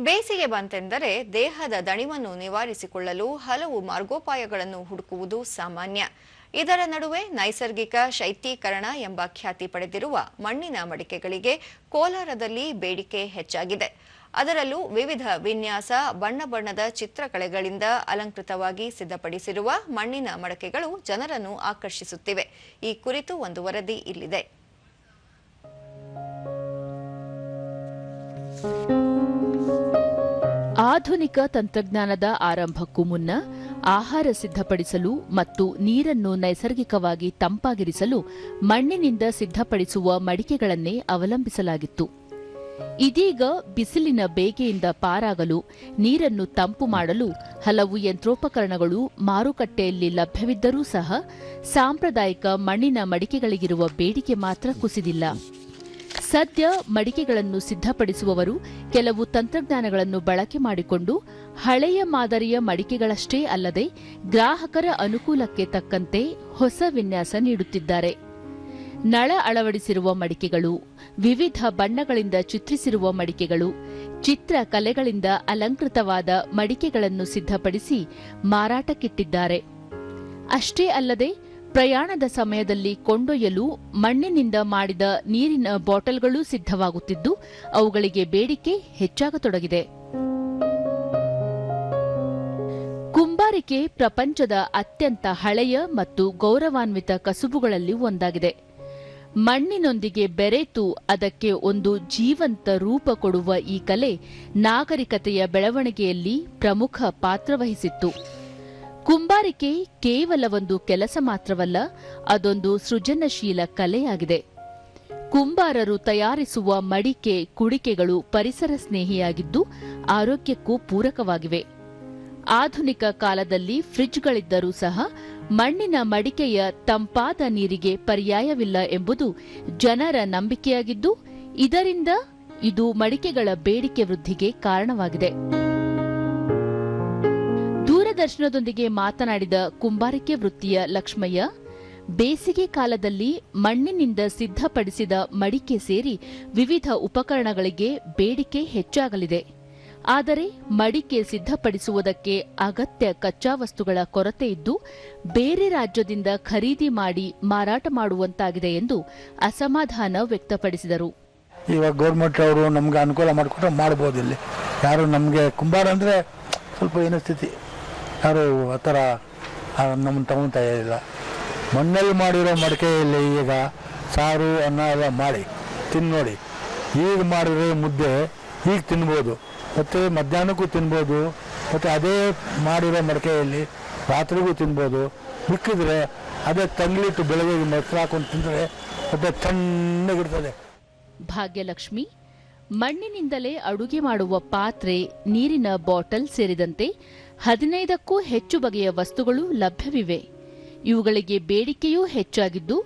ಬೇಸಿಗೆ ಬಂತೆಂದರೆ ದೇಹದ ದಣಿವನ್ನು ನಿವಾರಿಸಿಕೊಳ್ಳಲು ಹಲವು ಮಾರ್ಗೋಪಾಯಗಳನ್ನು ಹುಡುಕುವುದು ಸಾಮಾನ್ಯ. ಇದರ ನಡುವೆ ನೈಸರ್ಗಿಕ ಶೈತ್ಯೀಕರಣ ಎಂಬ ಖ್ಯಾತಿ ಪಡೆದಿರುವ ಮಣ್ಣಿನ ಮಡಿಕೆಗಳಿಗೆ ಕೋಲಾರದಲ್ಲಿ ಬೇಡಿಕೆ ಹೆಚ್ಚಾಗಿದೆ. ಅದರಲ್ಲೂ ವಿವಿಧ ವಿನ್ಯಾಸ, ಬಣ್ಣ ಬಣ್ಣದ ಚಿತ್ರಕಲೆಗಳಿಂದ ಅಲಂಕೃತವಾಗಿ ಸಿದ್ಧಪಡಿಸಿರುವ ಮಣ್ಣಿನ ಮಡಕೆಗಳು ಜನರನ್ನು ಆಕರ್ಷಿಸುತ್ತಿವೆ. ಈ ಕುರಿತು ಒಂದು ವರದಿ ಇಲ್ಲಿದೆ. ಆಧುನಿಕ ತಂತ್ರಜ್ಞಾನದ ಆರಂಭಕ್ಕೂ ಮುನ್ನ ಆಹಾರ ಸಿದ್ಧಪಡಿಸಲು ಮತ್ತು ನೀರನ್ನು ನೈಸರ್ಗಿಕವಾಗಿ ತಂಪಾಗಿರಿಸಲು ಮಣ್ಣಿನಿಂದ ಸಿದ್ಧಪಡಿಸುವ ಮಡಿಕೆಗಳನ್ನೇ ಅವಲಂಬಿಸಲಾಗಿತ್ತು. ಇದೀಗ ಬಿಸಿಲಿನ ಬೇಗೆಯಿಂದ ಪಾರಾಗಲು, ನೀರನ್ನು ತಂಪು ಮಾಡಲು ಹಲವು ಯಂತ್ರೋಪಕರಣಗಳು ಮಾರುಕಟ್ಟೆಯಲ್ಲಿ ಲಭ್ಯವಿದ್ದರೂ ಸಹ ಸಾಂಪ್ರದಾಯಿಕ ಮಣ್ಣಿನ ಮಡಿಕೆಗಳಿಗಿರುವ ಬೇಡಿಕೆ ಮಾತ್ರ ಕುಸಿದಿಲ್ಲ. ಸದ್ಯ ಮಡಿಕೆಗಳನ್ನು ಸಿದ್ಧಪಡಿಸುವವರು ಕೆಲವು ತಂತ್ರಜ್ಞಾನಗಳನ್ನು ಬಳಕೆ ಮಾಡಿಕೊಂಡು ಹಳೆಯ ಮಾದರಿಯ ಮಡಿಕೆಗಳಷ್ಟೇ ಅಲ್ಲದೆ ಗ್ರಾಹಕರ ಅನುಕೂಲಕ್ಕೆ ತಕ್ಕಂತೆ ಹೊಸ ವಿನ್ಯಾಸ ನೀಡುತ್ತಿದ್ದಾರೆ. ನಳ ಅಳವಡಿಸಿರುವ ಮಡಿಕೆಗಳು, ವಿವಿಧ ಬಣ್ಣಗಳಿಂದ ಚಿತ್ರಿಸಿರುವ ಮಡಿಕೆಗಳು, ಚಿತ್ರಕಲೆಗಳಿಂದ ಅಲಂಕೃತವಾದ ಮಡಿಕೆಗಳನ್ನು ಸಿದ್ಧಪಡಿಸಿ ಮಾರಾಟಕ್ಕಿಟ್ಟಿದ್ದಾರೆ. ಅಷ್ಟೇ ಅಲ್ಲದೆ ಪ್ರಯಾಣದ ಸಮಯದಲ್ಲಿ ಕೊಂಡೊಯ್ಯಲು ಮಣ್ಣಿನಿಂದ ಮಾಡಿದ ನೀರಿನ ಬಾಟಲ್ಗಳೂ ಸಿದ್ಧವಾಗುತ್ತಿದ್ದು ಅವುಗಳಿಗೆ ಬೇಡಿಕೆ ಹೆಚ್ಚಾಗತೊಡಗಿದೆ. ಕುಂಬಾರಿಕೆ ಪ್ರಪಂಚದ ಅತ್ಯಂತ ಹಳೆಯ ಮತ್ತು ಗೌರವಾನ್ವಿತ ಕಸುಬುಗಳಲ್ಲಿ ಒಂದಾಗಿದೆ. ಮಣ್ಣಿನೊಂದಿಗೆ ಬೆರೆತು ಅದಕ್ಕೆ ಒಂದು ಜೀವಂತ ರೂಪ ಕೊಡುವ ಈ ಕಲೆ ನಾಗರಿಕತೆಯ ಬೆಳವಣಿಗೆಯಲ್ಲಿ ಪ್ರಮುಖ ಪಾತ್ರವಹಿಸಿತ್ತು. ಕುಂಬಾರಿಕೆ ಕೇವಲ ಒಂದು ಕೆಲಸ ಮಾತ್ರವಲ್ಲ, ಅದೊಂದು ಸೃಜನಶೀಲ ಕಲೆಯಾಗಿದೆ. ಕುಂಬಾರರು ತಯಾರಿಸುವ ಮಡಿಕೆ, ಕುಡಿಕೆಗಳು ಪರಿಸರ ಸ್ನೇಹಿಯಾಗಿದ್ದು ಆರೋಗ್ಯಕ್ಕೂ ಪೂರಕವಾಗಿವೆ. ಆಧುನಿಕ ಕಾಲದಲ್ಲಿ ಫ್ರಿಡ್ಜ್ಗಳಿದ್ದರೂ ಸಹ ಮಣ್ಣಿನ ಮಡಿಕೆಯ ತಂಪಾದ ನೀರಿಗೆ ಪರ್ಯಾಯವಿಲ್ಲ ಎಂಬುದು ಜನರ ನಂಬಿಕೆಯಾಗಿದ್ದು, ಇದರಿಂದ ಇದು ಮಡಿಕೆಗಳ ಬೇಡಿಕೆ ವೃದ್ಧಿಗೆ ಕಾರಣವಾಗಿದೆ. ದೂರದರ್ಶನದೊಂದಿಗೆ ಮಾತನಾಡಿದ ಕುಂಬಾರಿಕೆ ವೃತ್ತಿಯ ಲಕ್ಷ್ಮಯ್ಯ, ಬೇಸಿಗೆ ಕಾಲದಲ್ಲಿ ಮಣ್ಣಿನಿಂದ ಸಿದ್ಧಪಡಿಸಿದ ಮಡಿಕೆ ಸೇರಿ ವಿವಿಧ ಉಪಕರಣಗಳಿಗೆ ಬೇಡಿಕೆ ಹೆಚ್ಚಾಗಲಿದೆ. ಆದರೆ ಮಡಿಕೆ ಸಿದ್ಧಪಡಿಸುವುದಕ್ಕೆ ಅಗತ್ಯ ಕಚ್ಚಾ ವಸ್ತುಗಳ ಕೊರತೆ ಇದ್ದು ಬೇರೆ ರಾಜ್ಯದಿಂದ ಖರೀದಿ ಮಾಡಿ ಮಾರಾಟ ಮಾಡುವಂತಾಗಿದೆ ಎಂದು ಅಸಮಾಧಾನ ವ್ಯಕ್ತಪಡಿಸಿದರು. ಇವಾಗ ಗೌರ್ಮೆಂಟ್ ಅವರು ನಮ್ಗೆ ಅನುಕೂಲ ಮಾಡಿಕೊಟ್ರೆ ಮಾಡ್ಬೋದು. ಇಲ್ಲಿ ಯಾರು ನಮಗೆ ಕುಂಬಾರ ಅಂದರೆ ಸ್ವಲ್ಪ ಏನೋ ಸ್ಥಿತಿ, ಯಾರು ಆ ಥರ ನಮ್ಮನ್ನು ತಗೊಳ್ತಾ ಇಲ್ಲ. ಮಣ್ಣಲ್ಲಿ ಮಾಡಿರೋ ಮಡಿಕೆಯಲ್ಲಿ ಈಗ ಸಾರು ಅನ್ನ ಎಲ್ಲ ಮಾಡಿ ತಿಂದು ನೋಡಿ. ಈಗ ಮಾಡಿರೋ ಮುದ್ದೆ ಈಗ ತಿನ್ಬೋದು, ಮತ್ತು ಮಧ್ಯಾಹ್ನಕ್ಕೂ ತಿನ್ಬೋದು, ಮತ್ತು ಅದೇ ಮಾಡಿರೋ ಮಡಿಕೆಯಲ್ಲಿ ರಾತ್ರಿಗೂ ತಿನ್ಬೋದು. ಮಿಕ್ಕಿದ್ರೆ ಅದೇ ತಂಗ್ಲಿಟ್ಟು ಬೆಳಗ್ಗೆ ಮೊಸರು ಹಾಕೊಂಡು ತಿಂದರೆ ಮತ್ತೆ ತಣ್ಣಗಿರ್ತದೆ. ಭಾಗ್ಯಲಕ್ಷ್ಮಿ, ಮಣ್ಣಿನಿಂದಲೇ ಅಡುಗೆ ಮಾಡುವ ಪಾತ್ರೆ, ನೀರಿನ ಬಾಟಲ್ ಸೇರಿದಂತೆ 15ಕ್ಕೂ ಹೆಚ್ಚು ಬಗೆಯ ವಸ್ತುಗಳು ಲಭ್ಯವಿವೆ. ಇವುಗಳಿಗೆ ಬೇಡಿಕೆಯೂ ಹೆಚ್ಚಾಗಿದ್ದು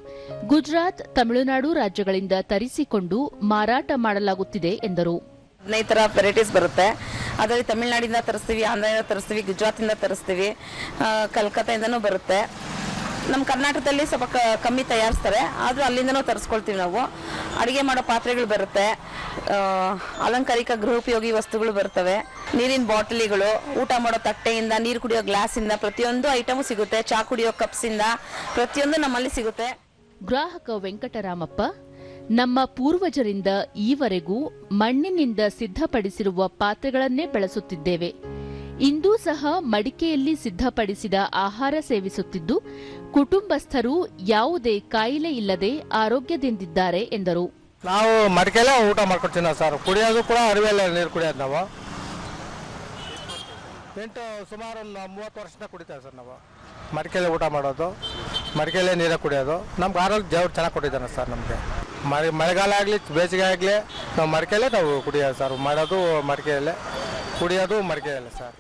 ಗುಜರಾತ್, ತಮಿಳುನಾಡು ರಾಜ್ಯಗಳಿಂದ ತರಿಸಿಕೊಂಡು ಮಾರಾಟ ಮಾಡಲಾಗುತ್ತಿದೆ ಎಂದರು. 15 ತರ ವೆರೈಟೀಸ್ ಬರುತ್ತೆ. ಅದರಲ್ಲಿ ತಮಿಳುನಾಡಿಂದ ತರಿಸ್ತೀವಿ, ಆಂಧ್ರದಿಂದ ತರಿಸ್ತೀವಿ, ಗುಜರಾತಿಂದ ತರಿಸ್ತೀವಿ, ಕಲ್ಕತ್ತಾಯಿಂದನೂ ಬರುತ್ತೆ. ನಮ್ಮ ಕರ್ನಾಟಕದಲ್ಲಿ ಸ್ವಲ್ಪ ಕಮ್ಮಿ ತಯಾರಿಸ್ತಾರೆ, ಆದರೂ ಅಲ್ಲಿಂದನೂ ತರಿಸ್ಕೊಳ್ತೀವಿ ನಾವು. ಅಡುಗೆ ಮಾಡೋ ಪಾತ್ರೆಗಳು ಬರುತ್ತೆ, ಅಲಂಕಾರಿಕ ಗೃಹೋಪಯೋಗಿ ವಸ್ತುಗಳು ಬರ್ತವೆ, ನೀರಿನ ಬಾಟಲಿಗಳು, ಊಟ ಮಾಡೋ ತಟ್ಟೆಯಿಂದ, ನೀರು ಕುಡಿಯೋ ಗ್ಲಾಸಿಂದ ಪ್ರತಿಯೊಂದು ಐಟಮು ಸಿಗುತ್ತೆ. ಚಾ ಕುಡಿಯೋ ಕಪ್ಸಿಂದ ಪ್ರತಿಯೊಂದು ನಮ್ಮಲ್ಲಿ ಸಿಗುತ್ತೆ. ಗ್ರಾಹಕ ವೆಂಕಟರಾಮಪ್ಪ, ನಮ್ಮ ಪೂರ್ವಜರಿಂದ ಈವರೆಗೂ ಮಣ್ಣಿನಿಂದ ಸಿದ್ಧಪಡಿಸಿರುವ ಪಾತ್ರೆಗಳನ್ನೇ ಬಳಸುತ್ತಿದ್ದೇವೆ. ಇಂದೂ ಸಹ ಮಡಿಕೆಯಲ್ಲಿ ಸಿದ್ಧಪಡಿಸಿದ ಆಹಾರ ಸೇವಿಸುತ್ತಿದ್ದು ಕುಟುಂಬಸ್ಥರು ಯಾವುದೇ ಕಾಯಿಲೆ ಇಲ್ಲದೆ ಆರೋಗ್ಯದಿಂದಿದ್ದಾರೆ ಎಂದರು. ನಾವು ಮಡಿಕೆಲ್ಲ ಊಟ ಮಾಡ್ಕೊಡ್ತೀವಿ ಸರ್. ಕುಡಿಯೋದು ಕೂಡ ಅರಿವೆಲ್ಲ ನೀರು ಕುಡಿಯೋದು ನಾವು ಸುಮಾರು ಒಂದು 30 ವರ್ಷದಿಂದ ಕುಡಿತೇವೆ ಸರ್. ನಾವು ಮಡಿಕೆಲ್ಲೇ ಊಟ ಮಾಡೋದು, ಮಡಿಕೆಲ್ಲೇ ನೀರೇ ಕುಡಿಯೋದು. ನಮ್ಗೆ ಆರೋಗ್ಯ ದೇವ್ರು ಚೆನ್ನಾಗಿ ಕೊಟ್ಟಿದ್ದಾನೆ ಸರ್. ನಮಗೆ ಮಳೆಗಾಲ ಆಗಲಿ ಬೇಸಿಗೆ ಆಗಲಿ ನಾವು ಮಡಿಕೆಯಲ್ಲೇ ನಾವು ಕುಡಿಯೋದು ಸರ್. ಮಾಡೋದು ಮಡಿಕೆಯಲ್ಲೇ, ಕುಡಿಯೋದು ಮಡಿಕೆಯಲ್ಲೇ ಸರ್.